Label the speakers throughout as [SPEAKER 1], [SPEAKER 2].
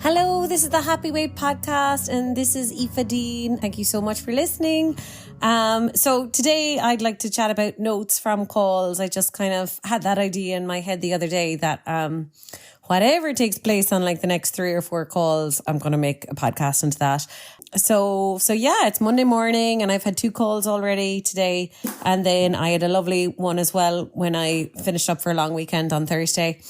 [SPEAKER 1] Hello, this is the Happy Weight podcast, and this is Aoife Dean. Thank you so much for listening. So today I'd like to chat about notes from calls. I just kind of had that idea in my head the other day that whatever takes place on like the next 3 or 4 calls, I'm going to make a podcast into that. So yeah, it's Monday morning and I've had 2 calls already today. And then I had a lovely one as well when I finished up for a long weekend on Thursday.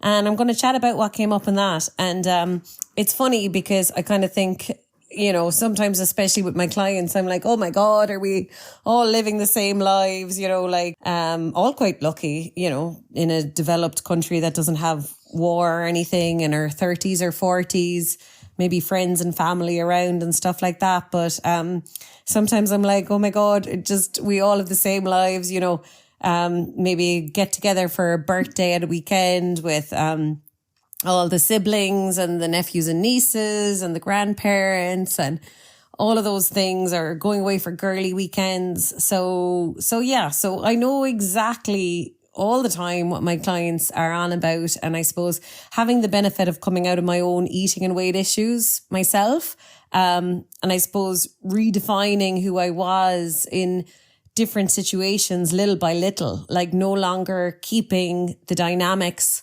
[SPEAKER 1] And I'm going to chat about what came up in that. And it's funny because I kind of think, you know, sometimes, especially with my clients, I'm like, oh my God, are we all living the same lives? You know, like all quite lucky, you know, in a developed country that doesn't have war or anything, in our 30s or 40s, maybe friends and family around and stuff like that. But sometimes I'm like, oh my God, we all have the same lives, you know. Maybe get together for a birthday at a weekend with all the siblings and the nephews and nieces and the grandparents and all of those things, or going away for girly weekends. So I know exactly all the time what my clients are on about. And I suppose having the benefit of coming out of my own eating and weight issues myself, and I suppose redefining who I was in different situations little by little, like no longer keeping the dynamics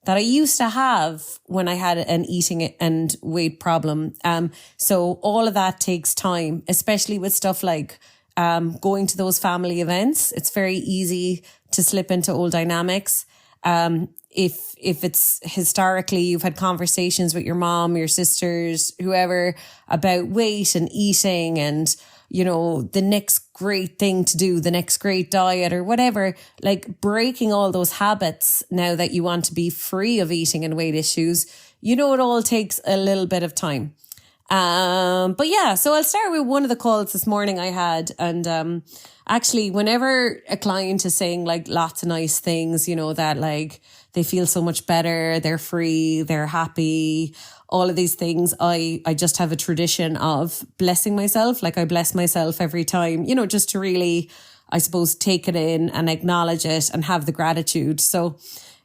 [SPEAKER 1] that I used to have when I had an eating and weight problem. So all of that takes time, especially with stuff like going to those family events. It's very easy to slip into old dynamics. If it's historically, you've had conversations with your mom, your sisters, whoever, about weight and eating and, you know, the next great thing to do, the next great diet or whatever, like breaking all those habits now that you want to be free of eating and weight issues, you know, it all takes a little bit of time. But yeah, so I'll start with one of the calls this morning I had. And actually, whenever a client is saying like lots of nice things, you know, that like they feel so much better, they're free, they're happy, all of these things, I just have a tradition of blessing myself. Like I bless myself every time, you know, just to really, I suppose, take it in and acknowledge it and have the gratitude. So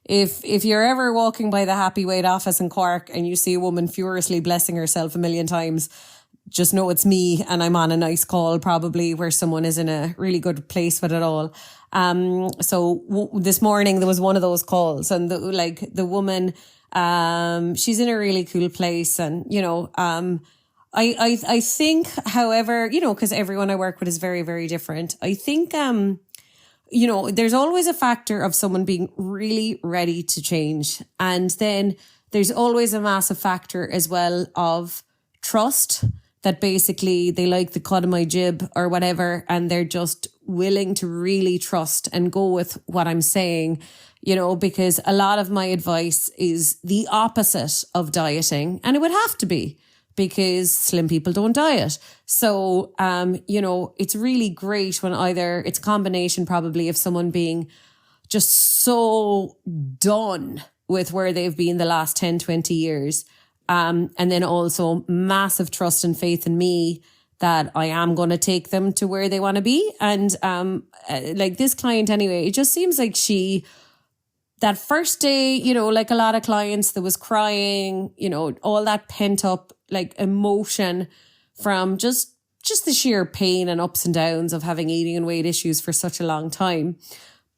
[SPEAKER 1] if you're ever walking by the Happy Weight office in Cork and you see a woman furiously blessing herself a million times, just know it's me and I'm on a nice call probably where someone is in a really good place with it all. This morning there was one of those calls and the woman, she's in a really cool place and, you know, I think, however, you know, because everyone I work with is very, very different. I think, you know, there's always a factor of someone being really ready to change. And then there's always a massive factor as well of trust, that basically they like the cut of my jib or whatever, and they're just willing to really trust and go with what I'm saying, you know, because a lot of my advice is the opposite of dieting, and it would have to be because slim people don't diet. So, you know, it's really great when either it's a combination probably of someone being just so done with where they've been the last 10, 20 years. And then also massive trust and faith in me that I am going to take them to where they want to be. And like this client anyway, it just seems like that first day, you know, like a lot of clients, there was crying, you know, all that pent up like emotion from just the sheer pain and ups and downs of having eating and weight issues for such a long time.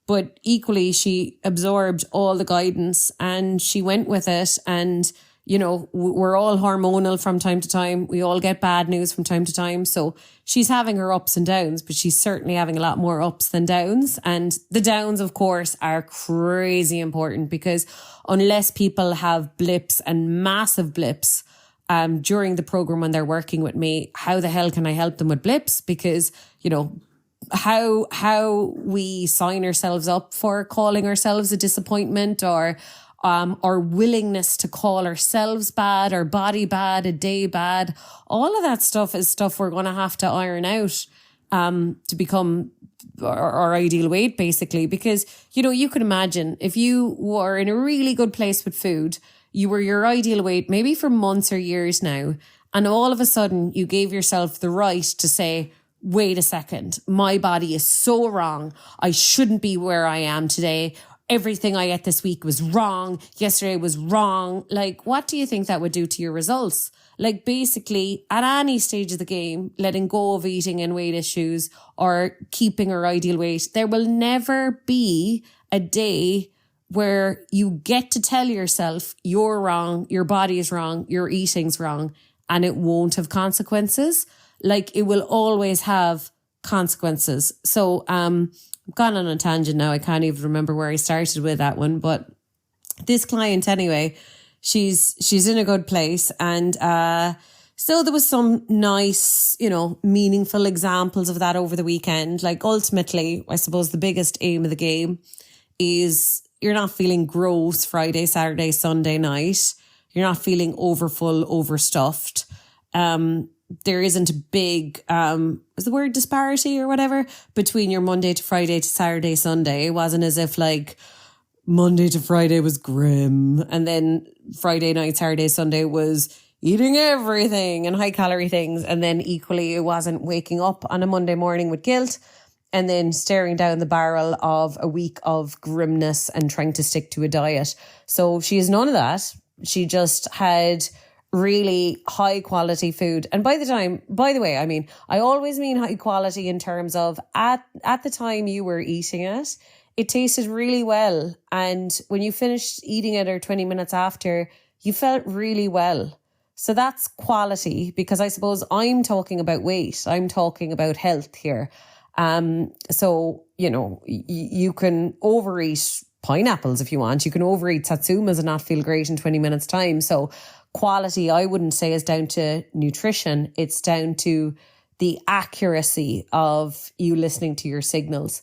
[SPEAKER 1] But equally, she absorbed all the guidance and she went with it. And you know, we're all hormonal from time to time. We all get bad news from time to time. So she's having her ups and downs, but she's certainly having a lot more ups than downs. And the downs, of course, are crazy important because unless people have blips and massive blips during the program when they're working with me, how the hell can I help them with blips? Because, you know, how we sign ourselves up for calling ourselves a disappointment or our willingness to call ourselves bad, our body bad, a day bad. All of that stuff is stuff we're going to have to iron out to become our ideal weight, basically. Because, you know, you can imagine if you were in a really good place with food, you were your ideal weight maybe for months or years now, and all of a sudden you gave yourself the right to say, wait a second, my body is so wrong. I shouldn't be where I am today. everything I ate this week was wrong. Yesterday was wrong. Like, what do you think that would do to your results? Like, basically, at any stage of the game, letting go of eating and weight issues or keeping our ideal weight, there will never be a day where you get to tell yourself you're wrong, your body is wrong, your eating's wrong, and it won't have consequences. Like, it will always have consequences. So, I've gone on a tangent now. I can't even remember where I started with that one. But this client anyway, she's in a good place. And so there was some nice, meaningful examples of that over the weekend. Like, ultimately, I suppose the biggest aim of the game is you're not feeling gross Friday, Saturday, Sunday night. You're not feeling overfull, overstuffed. There isn't a big, is the word disparity or whatever, between your Monday to Friday to Saturday, Sunday. It wasn't as if like Monday to Friday was grim and then Friday night, Saturday, Sunday was eating everything and high calorie things. And then equally it wasn't waking up on a Monday morning with guilt and then staring down the barrel of a week of grimness and trying to stick to a diet. So she has none of that. She just had really high quality food. And by the way, I mean, I always mean high quality in terms of at the time you were eating it, it tasted really well. And when you finished eating it or 20 minutes after, you felt really well. So that's quality, because I suppose I'm talking about weight. I'm talking about health here. So, you can overeat pineapples if you want. You can overeat satsumas and not feel great in 20 minutes time. So quality, I wouldn't say, is down to nutrition. It's down to the accuracy of you listening to your signals.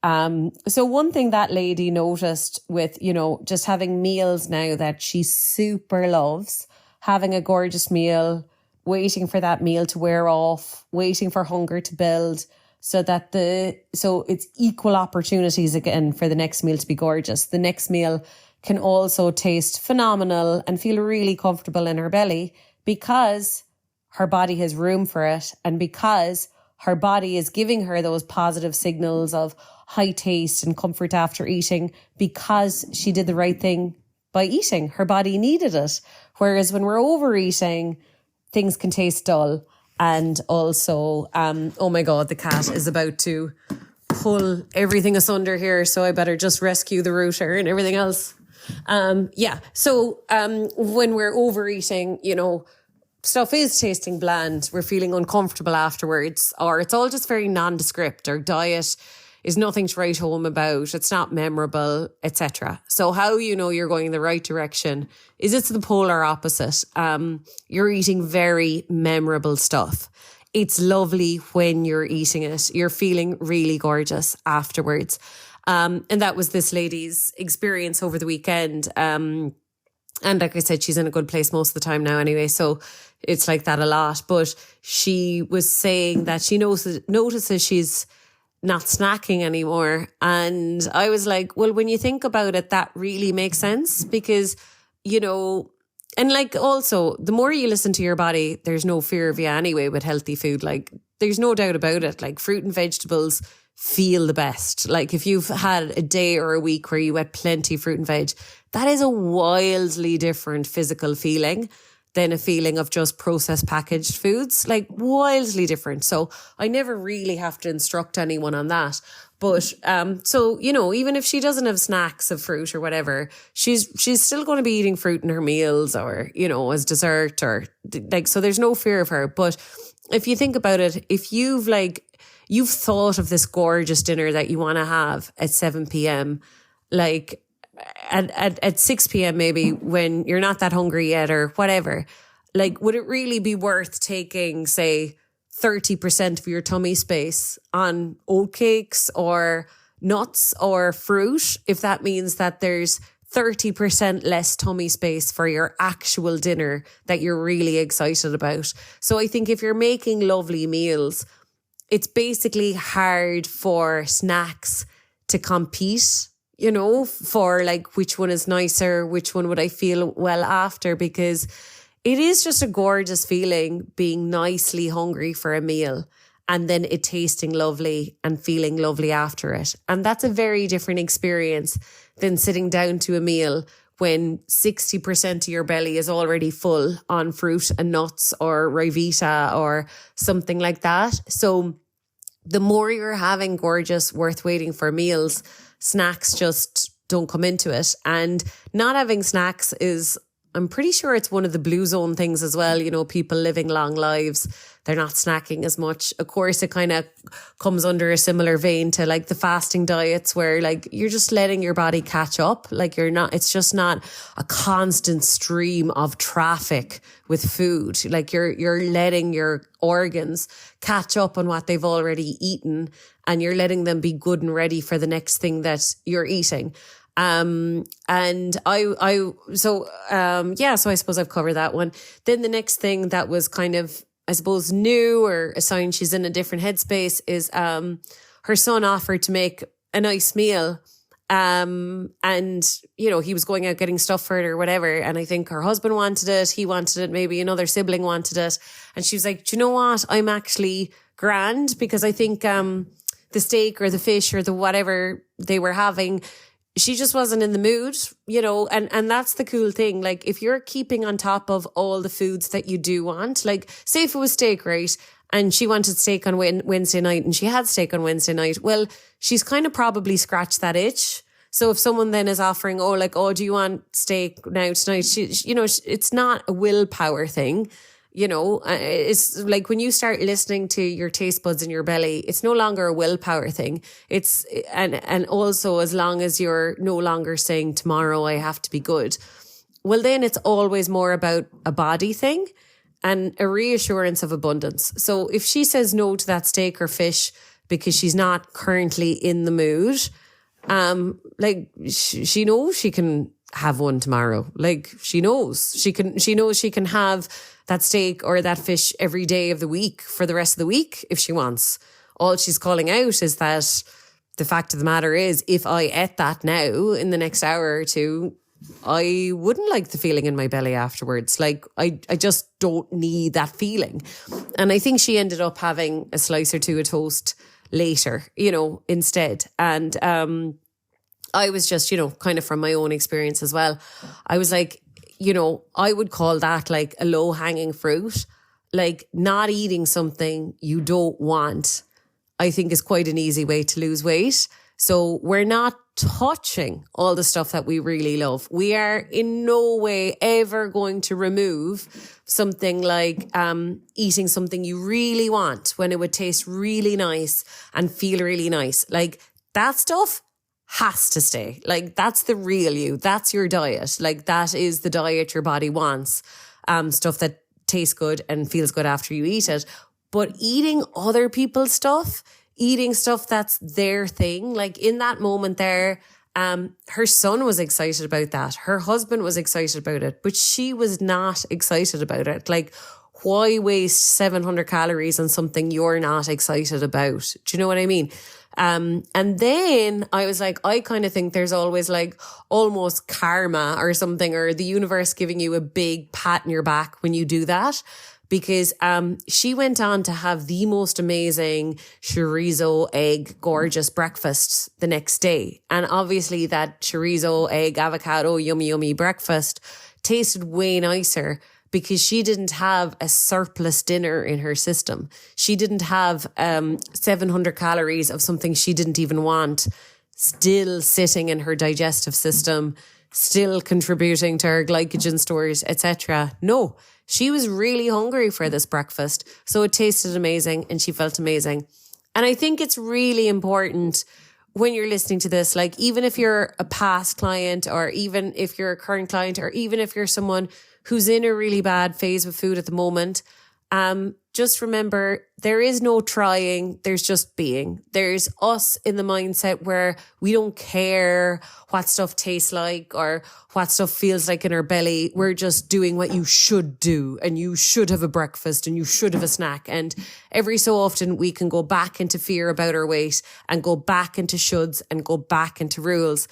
[SPEAKER 1] So one thing that lady noticed with, just having meals now that she super loves, having a gorgeous meal, waiting for that meal to wear off, waiting for hunger to build, so it's equal opportunities again for the next meal to be gorgeous. The next meal can also taste phenomenal and feel really comfortable in her belly because her body has room for it and because her body is giving her those positive signals of high taste and comfort after eating because she did the right thing by eating. Her body needed it. Whereas when we're overeating, things can taste dull. And also, oh my God, the cat is about to pull everything asunder here. So I better just rescue the router and everything else. So when we're overeating, stuff is tasting bland. We're feeling uncomfortable afterwards, or it's all just very nondescript. Our diet is nothing to write home about. It's not memorable, etc. So how you're going in the right direction is it's the polar opposite. You're eating very memorable stuff. It's lovely when you're eating it. You're feeling really gorgeous afterwards. And that was this lady's experience over the weekend. And like I said, she's in a good place most of the time now anyway. So it's like that a lot. But she was saying that she notices she's not snacking anymore. And I was like, well, when you think about it, that really makes sense because, and like also the more you listen to your body, there's no fear of you anyway with healthy food. Like there's no doubt about it. Like fruit and vegetables feel the best. Like if you've had a day or a week where you ate plenty of fruit and veg, that is a wildly different physical feeling than a feeling of just processed packaged foods, like wildly different. So I never really have to instruct anyone on that. But even if she doesn't have snacks of fruit or whatever, she's still going to be eating fruit in her meals or, as dessert or like, so there's no fear of her. But if you think about it, if you've thought of this gorgeous dinner that you want to have at 7 p.m, like at 6 p.m. maybe when you're not that hungry yet or whatever, like would it really be worth taking, say, 30% of your tummy space on oatcakes or nuts or fruit if that means that there's 30% less tummy space for your actual dinner that you're really excited about? So I think if you're making lovely meals, it's basically hard for snacks to compete, for like which one is nicer, which one would I feel well after, because it is just a gorgeous feeling being nicely hungry for a meal. and then it tasting lovely and feeling lovely after it. And that's a very different experience than sitting down to a meal when 60% of your belly is already full on fruit and nuts or Rivita or something like that. So the more you're having gorgeous, worth waiting for meals, snacks just don't come into it. And not having snacks is, I'm pretty sure it's one of the blue zone things as well. You know, people living long lives, they're not snacking as much. Of course, it kind of comes under a similar vein to like the fasting diets where like you're just letting your body catch up. Like it's just not a constant stream of traffic with food. Like you're letting your organs catch up on what they've already eaten, and you're letting them be good and ready for the next thing that you're eating. So I suppose I've covered that one. Then the next thing that was kind of, I suppose, new or a sign she's in a different headspace is, her son offered to make a nice meal. And, you know, he was going out getting stuff for it or whatever. And I think her husband wanted it. He wanted it. Maybe another sibling wanted it. And she was like, do you know what? I'm actually grand because I think, the steak or the fish or the whatever they were having, she just wasn't in the mood, you know, and that's the cool thing. Like if you're keeping on top of all the foods that you do want, like say if it was steak, right? And she wanted steak on Wednesday night and she had steak on Wednesday night. Well, she's kind of probably scratched that itch. So if someone then is offering, do you want steak now tonight? It's not a willpower thing. You know, it's like when you start listening to your taste buds in your belly, it's no longer a willpower thing. And also as long as you're no longer saying tomorrow I have to be good, well, then it's always more about a body thing and a reassurance of abundance. So if she says no to that steak or fish because she's not currently in the mood, she knows she can have one tomorrow. Like she knows she can have that steak or that fish every day of the week for the rest of the week if she wants. All she's calling out is that the fact of the matter is, if I ate that now in the next hour or two, I wouldn't like the feeling in my belly afterwards. Like I just don't need that feeling. And I think she ended up having a slice or two of toast later, you know, instead. And I was just, you know, kind of from my own experience as well, I was like, you know, I would call that like a low hanging fruit. Like not eating something you don't want, I think is quite an easy way to lose weight. So we're not touching all the stuff that we really love. We are in no way ever going to remove something like eating something you really want when it would taste really nice and feel really nice. Like that stuff has to stay. Like that's the real you. That's your diet. Like that is the diet your body wants. Stuff that tastes good and feels good after you eat it. But eating other people's stuff, eating stuff that's their thing, like in that moment there, her son was excited about that. Her husband was excited about it, but she was not excited about it. Like, why waste 700 calories on something you're not excited about? Do you know what I mean? And then I was like, I kind of think there's always like almost karma or something, or the universe giving you a big pat in your back when you do that. Because she went on to have the most amazing chorizo egg gorgeous breakfast the next day. And obviously that chorizo egg avocado yummy yummy breakfast tasted way nicer because she didn't have a surplus dinner in her system. She didn't have 700 calories of something she didn't even want still sitting in her digestive system, still contributing to her glycogen stores, etc. No, she was really hungry for this breakfast. So it tasted amazing and she felt amazing. And I think it's really important when you're listening to this, like even if you're a past client or even if you're a current client or even if you're someone who's in a really bad phase with food at the moment, just remember there is no trying, there's just being. There's us in the mindset where we don't care what stuff tastes like or what stuff feels like in our belly. We're just doing what you should do, and you should have a breakfast and you should have a snack. And every so often we can go back into fear about our weight and go back into shoulds and go back into rules.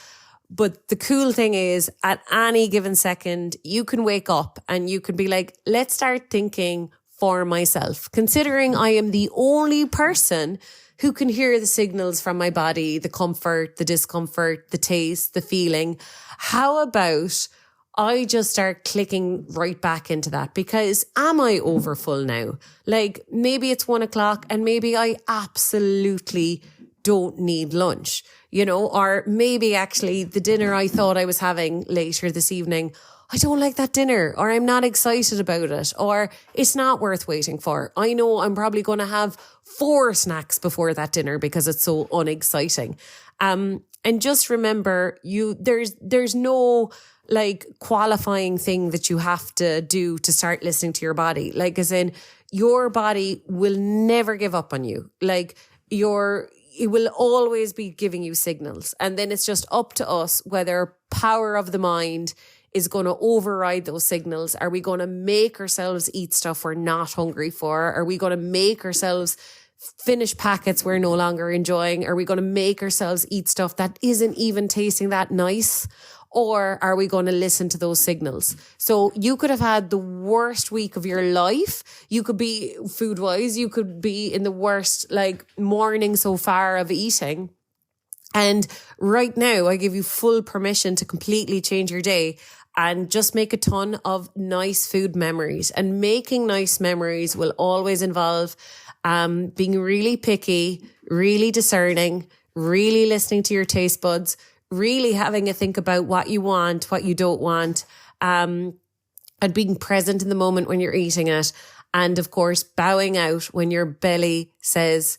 [SPEAKER 1] But the cool thing is, at any given second, you can wake up and you can be like, let's start thinking for myself, considering I am the only person who can hear the signals from my body, the comfort, the discomfort, the taste, the feeling. How about I just start clicking right back into that? Because am I over full now? Like maybe it's 1 o'clock and maybe I absolutely don't need lunch, or maybe actually the dinner I thought I was having later this evening, I don't like that dinner, or I'm not excited about it, or it's not worth waiting for. I know I'm probably going to have 4 snacks before that dinner because it's so unexciting. And just remember, there's no like qualifying thing that you have to do to start listening to your body. Like as in, your body will never give up on you. Like it will always be giving you signals. And then it's just up to us whether power of the mind is going to override those signals. Are we going to make ourselves eat stuff we're not hungry for? Are we going to make ourselves finish packets we're no longer enjoying? Are we going to make ourselves eat stuff that isn't even tasting that nice? Or are we going to listen to those signals? So you could have had the worst week of your life. You could be food-wise, you could be in the worst morning so far of eating. And right now, I give you full permission to completely change your day and just make a ton of nice food memories. And making nice memories will always involve being really picky, really discerning, really listening to your taste buds, really having a think about what you want, what you don't want, and being present in the moment when you're eating it. And of course, bowing out when your belly says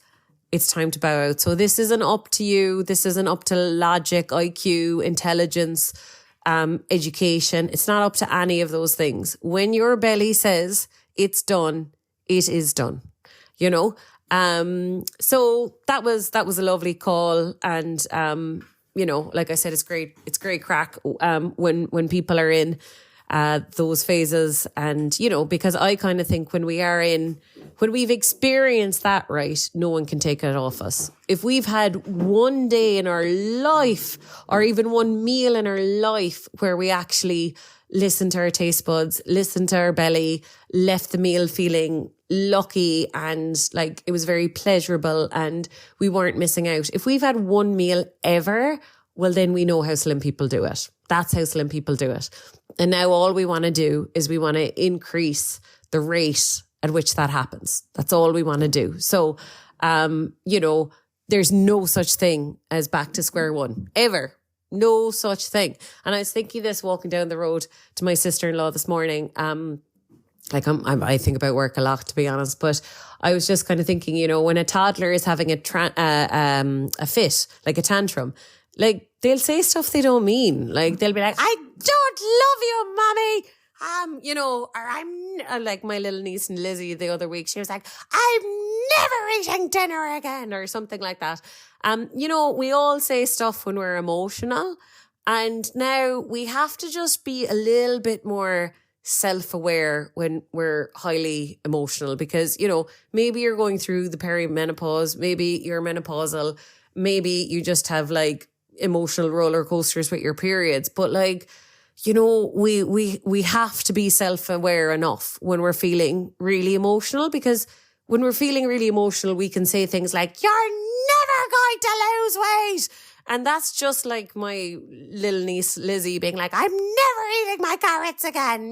[SPEAKER 1] it's time to bow out. So this isn't up to you. This isn't up to logic, IQ, intelligence, education. It's not up to any of those things. When your belly says it's done, it is done, So that was a lovely call. And, like I said, it's great crack, when people are in, those phases. And, because I kind of think when we've experienced that, right, no one can take it off us. If we've had one day in our life or even one meal in our life where we actually listened to our taste buds, listened to our belly, left the meal feeling lucky and like it was very pleasurable and we weren't missing out. If we've had one meal ever, well, then we know how slim people do it. That's how slim people do it. And now all we want to do is we want to increase the rate at which that happens. That's all we want to do. So, there's no such thing as back to square one, ever. No such thing. And I was thinking this walking down the road to my sister-in-law this morning. I think about work a lot, to be honest, but I was just kind of thinking, when a toddler is having a fit, like a tantrum, like they'll say stuff they don't mean. Like they'll be like, I don't love you, mommy. Or I'm like my little niece and Lizzie the other week, she was like, I'm never eating dinner again or something like that. We all say stuff when we're emotional, and now we have to just be a little bit more self-aware when we're highly emotional because, maybe you're going through the perimenopause, maybe you're menopausal, maybe you just have like emotional roller coasters with your periods, but we have to be self-aware enough when we're feeling really emotional, because when we're feeling really emotional, we can say things like, you're never going to lose weight. And that's just like my little niece, Lizzie, being like, I'm never eating my carrots again.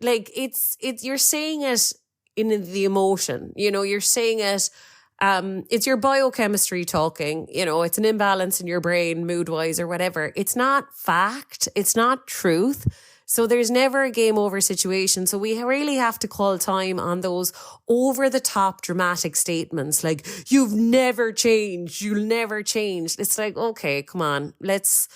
[SPEAKER 1] It's you're saying it in the emotion, you're saying it. It's your biochemistry talking, it's an imbalance in your brain, mood wise or whatever. It's not fact. It's not truth. So there's never a game over situation. So we really have to call time on those over the top dramatic statements like, you've never changed. You'll never change. It's like, okay, come on. Let's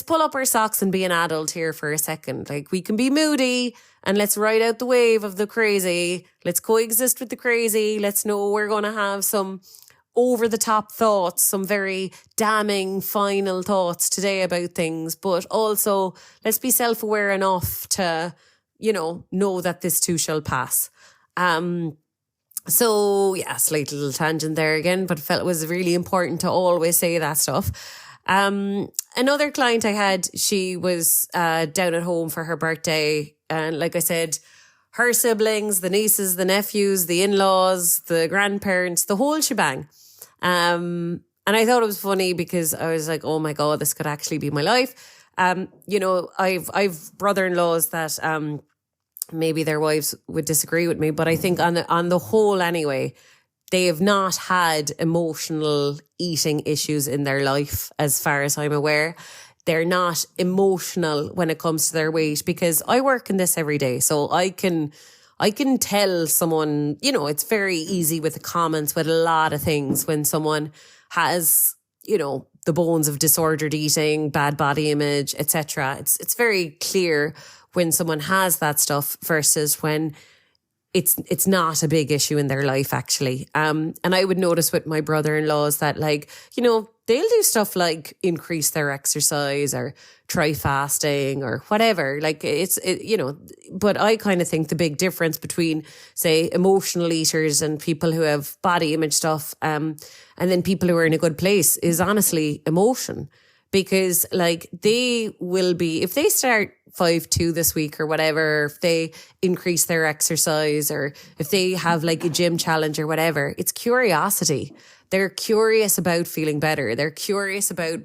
[SPEAKER 1] pull up our socks and be an adult here for a second. Like we can be moody and let's ride out the wave of the crazy. Let's coexist with the crazy. Let's know we're going to have some over the top thoughts, some very damning final thoughts today about things, but also let's be self-aware enough to, know that this too shall pass. So yeah, slight little tangent there again, but I felt it was really important to always say that stuff. Another client I had, she was down at home for her birthday, and like I said, her siblings, the nieces, the nephews, the in-laws, the grandparents, the whole shebang. And I thought it was funny because I was like, oh my God, this could actually be my life. You know, I've brother-in-laws that maybe their wives would disagree with me, but I think on the whole anyway, they have not had emotional eating issues in their life, as far as I'm aware. They're not emotional when it comes to their weight, because I work in this every day. So I can tell someone, you know, it's very easy with the comments with a lot of things when someone has, you know, the bones of disordered eating, bad body image, etc. It's very clear when someone has that stuff versus when it's not a big issue in their life, actually. And I would notice with my brother-in-laws that, like, you know, they'll do stuff like increase their exercise or try fasting or whatever. Like you know, but I kind of think the big difference between, say, emotional eaters and people who have body image stuff, and then people who are in a good place is honestly emotion. Because like they will be, if they start 5'2" this week or whatever, if they increase their exercise or if they have like a gym challenge or whatever, it's curiosity. They're curious about feeling better. They're curious about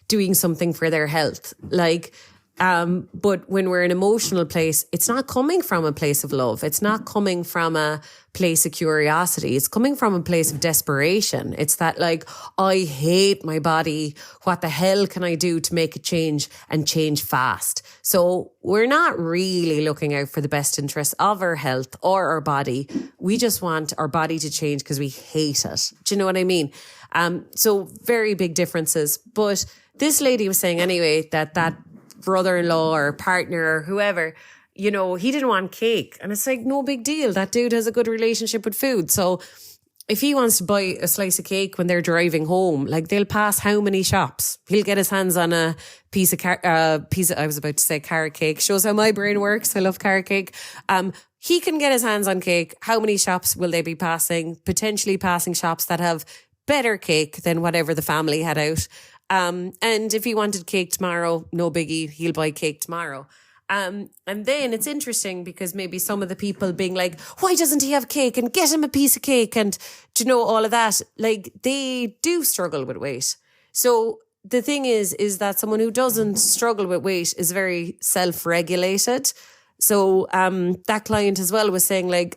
[SPEAKER 1] doing something for their health. Like, but when we're in an emotional place, it's not coming from a place of love. It's not coming from a place of curiosity. It's coming from a place of desperation. It's that like, I hate my body. What the hell can I do to make it change and change fast? So we're not really looking out for the best interests of our health or our body. We just want our body to change because we hate it. Do you know what I mean? So very big differences. But this lady was saying anyway that brother-in-law or partner or whoever, you know, he didn't want cake. And it's like, no big deal. That dude has a good relationship with food. So if he wants to buy a slice of cake when they're driving home, like they'll pass how many shops? He'll get his hands on a piece of I was about to say carrot cake. Shows how my brain works. I love carrot cake. He can get his hands on cake. How many shops will they be passing? Potentially passing shops that have better cake than whatever the family had out. And if he wanted cake tomorrow, no biggie, he'll buy cake tomorrow. And then it's interesting because maybe some of the people being like, why doesn't he have cake, and get him a piece of cake, and do you know, all of that, like they do struggle with weight. So the thing is that someone who doesn't struggle with weight is very self-regulated. So that client as well was saying like,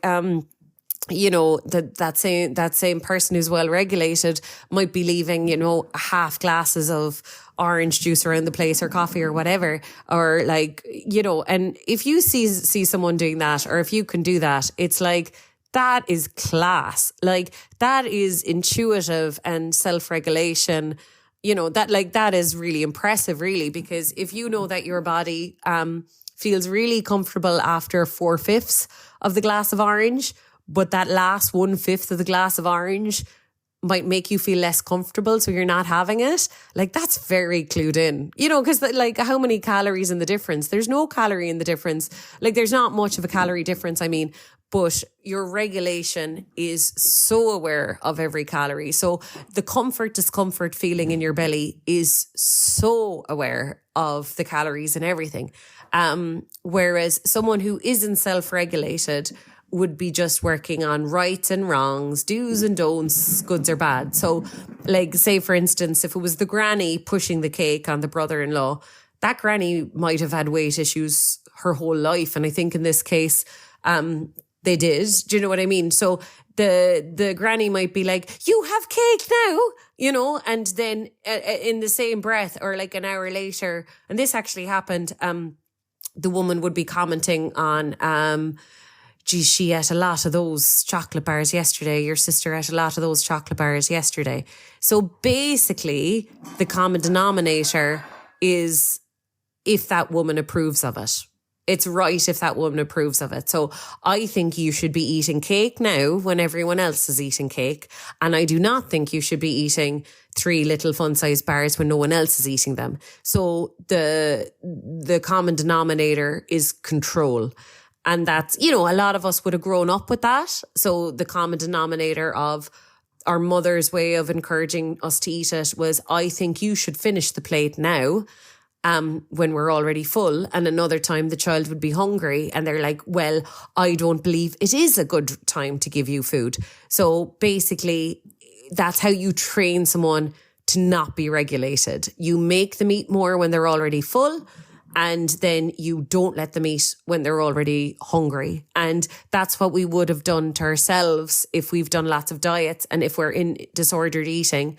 [SPEAKER 1] you know, that same person who's well regulated might be leaving, you know, half glasses of orange juice around the place or coffee or whatever, or like, you know, and if you see someone doing that, or if you can do that, it's like, that is class. Like that is intuitive and self-regulation. You know, that is really impressive, really, because if you know that your body feels really comfortable after 4/5 of the glass of orange, but that last 1/5 of the glass of orange might make you feel less comfortable, so you're not having it. Like, that's very clued in, you know, because like, how many calories in the difference? There's no calorie in the difference. Like, there's not much of a calorie difference, I mean, but your regulation is so aware of every calorie. So the comfort, discomfort feeling in your belly is so aware of the calories and everything. Whereas someone who isn't self-regulated would be just working on rights and wrongs, do's and don'ts, goods or bad. So like, say for instance, if it was the granny pushing the cake on the brother-in-law, that granny might have had weight issues her whole life. And I think in this case, they did. Do you know what I mean? So the granny might be like, you have cake now, you know, and then in the same breath or like an hour later, and this actually happened, the woman would be commenting on, geez, she ate a lot of those chocolate bars yesterday. Your sister ate a lot of those chocolate bars yesterday. So basically, the common denominator is if that woman approves of it. It's right if that woman approves of it. So I think you should be eating cake now when everyone else is eating cake. And I do not think you should be eating 3 little fun-sized bars when no one else is eating them. So the common denominator is control. And that's, you know, a lot of us would have grown up with that. So the common denominator of our mother's way of encouraging us to eat it was, I think you should finish the plate now.
[SPEAKER 2] when we're already full, and another time the child would be hungry and they're like, well, I don't believe it is a good time to give you food. So basically, that's how you train someone to not be regulated. You make them eat more when they're already full, and then you don't let them eat when they're already hungry. And that's what we would have done to ourselves if we've done lots of diets. And if we're in disordered eating,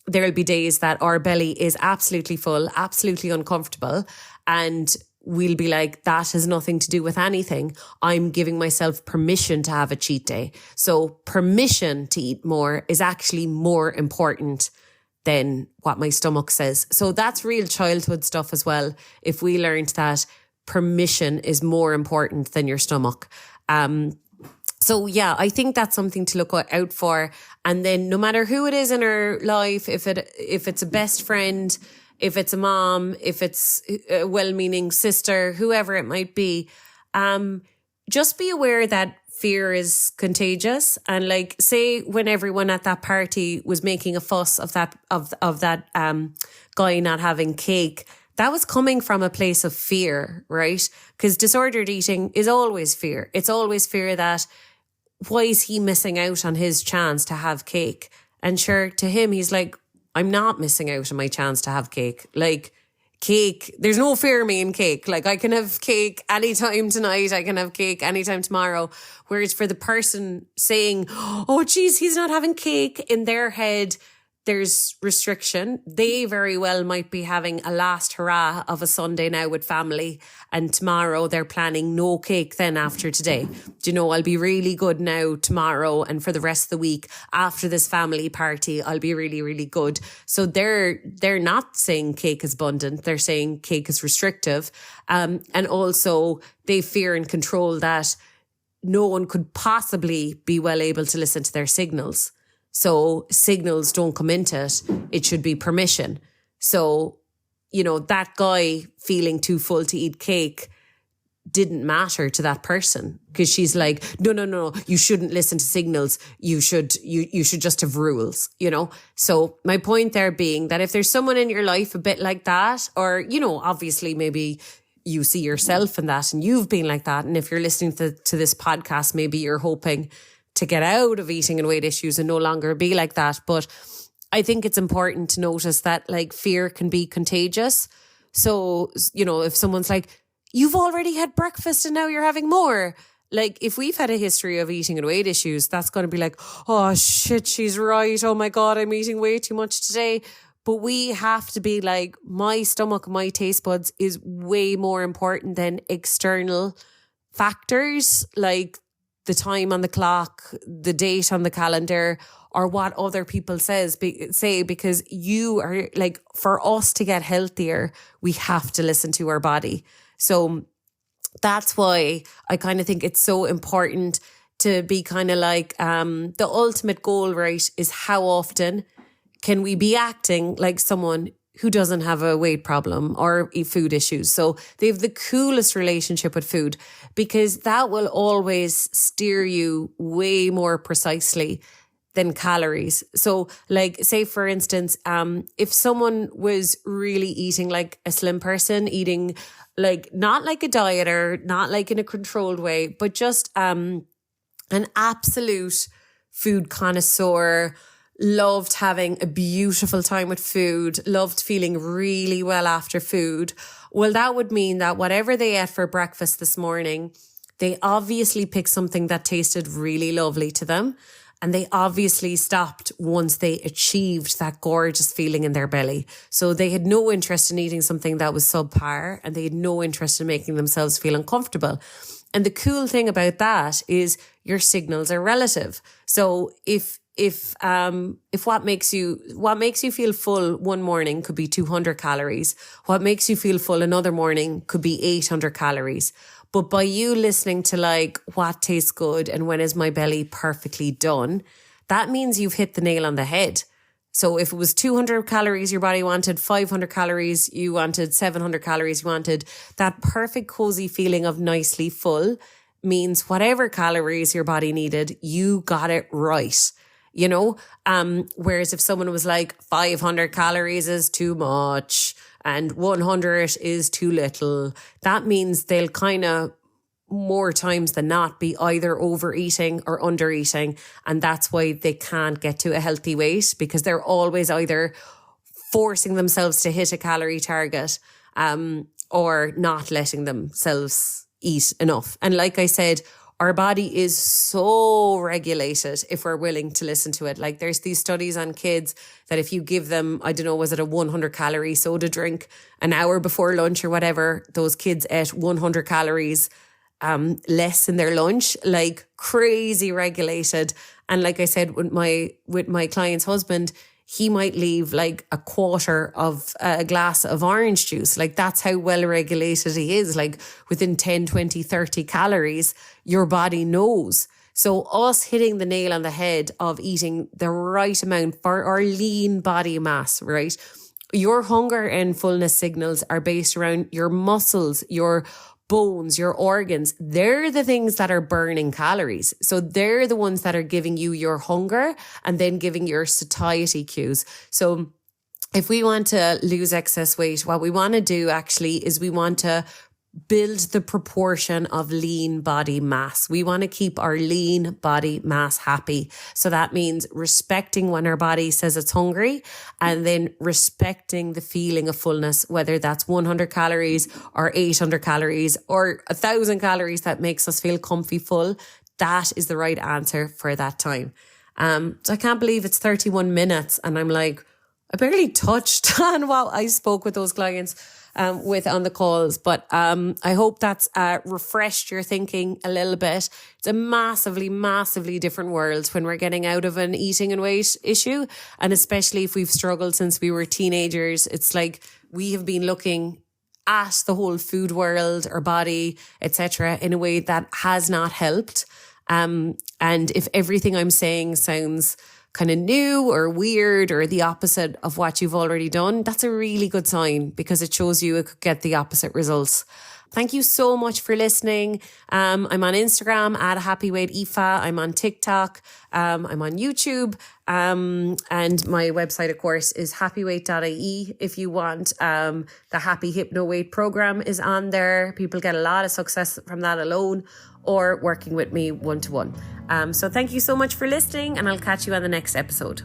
[SPEAKER 2] there'll be days that our belly is absolutely full, absolutely uncomfortable. And we'll be like, that has nothing to do with anything. I'm giving myself permission to have a cheat day. So permission to eat more is actually more important than what my stomach says. So that's real childhood stuff as well. If we learned that permission is more important than your stomach. So yeah, I think that's something to look out for. And then no matter who it is in our life, if it's a best friend, if it's a mom, if it's a well-meaning sister, whoever it might be, just be aware that fear is contagious. And like, say when everyone at that party was making a fuss of that guy not having cake, that was coming from a place of fear, right? Because disordered eating is always fear. It's always fear that, why is he missing out on his chance to have cake? And sure, to him, he's like, I'm not missing out on my chance to have cake. Like, cake, there's no fear of me in cake. Like, I can have cake anytime tonight. I can have cake anytime tomorrow. Whereas for the person saying, oh, geez, he's not having cake, in their head, there's restriction. They very well might be having a last hurrah of a Sunday now with family, and tomorrow they're planning no cake then after today. Do you know, I'll be really good now tomorrow and for the rest of the week after this family party, I'll be really, really good. So they're not saying cake is abundant. They're saying cake is restrictive. And also they fear and control that no one could possibly be well able to listen to their signals. So signals don't come into it. It should be permission. So, you know, that guy feeling too full to eat cake didn't matter to that person, because she's like, no, you shouldn't listen to signals. You should just have rules, you know? So my point there being that if there's someone in your life a bit like that, or, you know, obviously maybe you see yourself in that and you've been like that. And if you're listening to this podcast, maybe you're hoping to get out of eating and weight issues and no longer be like that. But I think it's important to notice that like fear can be contagious. So, you know, if someone's like, you've already had breakfast and now you're having more. Like, if we've had a history of eating and weight issues, that's going to be like, oh shit, she's right. Oh my God, I'm eating way too much today. But we have to be like, my stomach, my taste buds is way more important than external factors like the time on the clock, the date on the calendar, or what other people say, because you are like, for us to get healthier, we have to listen to our body. So that's why I kind of think it's so important to be kind of like, the ultimate goal, right, is how often can we be acting like someone who doesn't have a weight problem or food issues. So they have the coolest relationship with food, because that will always steer you way more precisely than calories. So like, say for instance, if someone was really eating like a slim person, eating like, not like a dieter, not like in a controlled way, but just an absolute food connoisseur, loved having a beautiful time with food, loved feeling really well after food. Well, that would mean that whatever they ate for breakfast this morning, they obviously picked something that tasted really lovely to them. And they obviously stopped once they achieved that gorgeous feeling in their belly. So they had no interest in eating something that was subpar, and they had no interest in making themselves feel uncomfortable. And the cool thing about that is your signals are relative. So if what makes you feel full one morning could be 200 calories, what makes you feel full another morning could be 800 calories. But by you listening to like, what tastes good and when is my belly perfectly done, that means you've hit the nail on the head. So if it was 200 calories your body wanted, 500 calories you wanted, 700 calories you wanted, that perfect cozy feeling of nicely full means whatever calories your body needed, you got it right. Whereas if someone was like 500 calories is too much and 100 is too little, that means they'll kind of more times than not be either overeating or undereating. And that's why they can't get to a healthy weight, because they're always either forcing themselves to hit a calorie target or not letting themselves eat enough. And like I said, our body is so regulated if we're willing to listen to it. Like there's these studies on kids that if you give them, I don't know, was it a 100 calorie soda drink an hour before lunch or whatever, those kids ate 100 calories less in their lunch, like crazy regulated. And like I said, with my client's husband, he might leave like a quarter of a glass of orange juice. Like that's how well regulated he is. Like within 10, 20, 30 calories, your body knows. So us hitting the nail on the head of eating the right amount for our lean body mass, right? Your hunger and fullness signals are based around your muscles, your bones, your organs. They're the things that are burning calories. So they're the ones that are giving you your hunger and then giving your satiety cues. So if we want to lose excess weight, what we want to do actually is we want to build the proportion of lean body mass. We want to keep our lean body mass happy. So that means respecting when our body says it's hungry, and then respecting the feeling of fullness, whether that's 100 calories or 800 calories or 1,000 calories that makes us feel comfy full. That is the right answer for that time. So I can't believe it's 31 minutes and I'm like, I barely touched on what I spoke with those clients with on the calls. But I hope that's refreshed your thinking a little bit. It's a massively, massively different world when we're getting out of an eating and weight issue. And especially if we've struggled since we were teenagers, it's like we have been looking at the whole food world, our body, etc., in a way that has not helped. And if everything I'm saying sounds kind of new or weird or the opposite of what you've already done, that's a really good sign, because it shows you it could get the opposite results. Thank you so much for listening. I'm on Instagram at happyweightaoife. I'm on TikTok. I'm on YouTube. And my website, of course, is happyweight.ie. If you want, the Happy Hypno Weight program is on there. People get a lot of success from that alone, or working with me one-to-one. So thank you so much for listening, and I'll catch you on the next episode.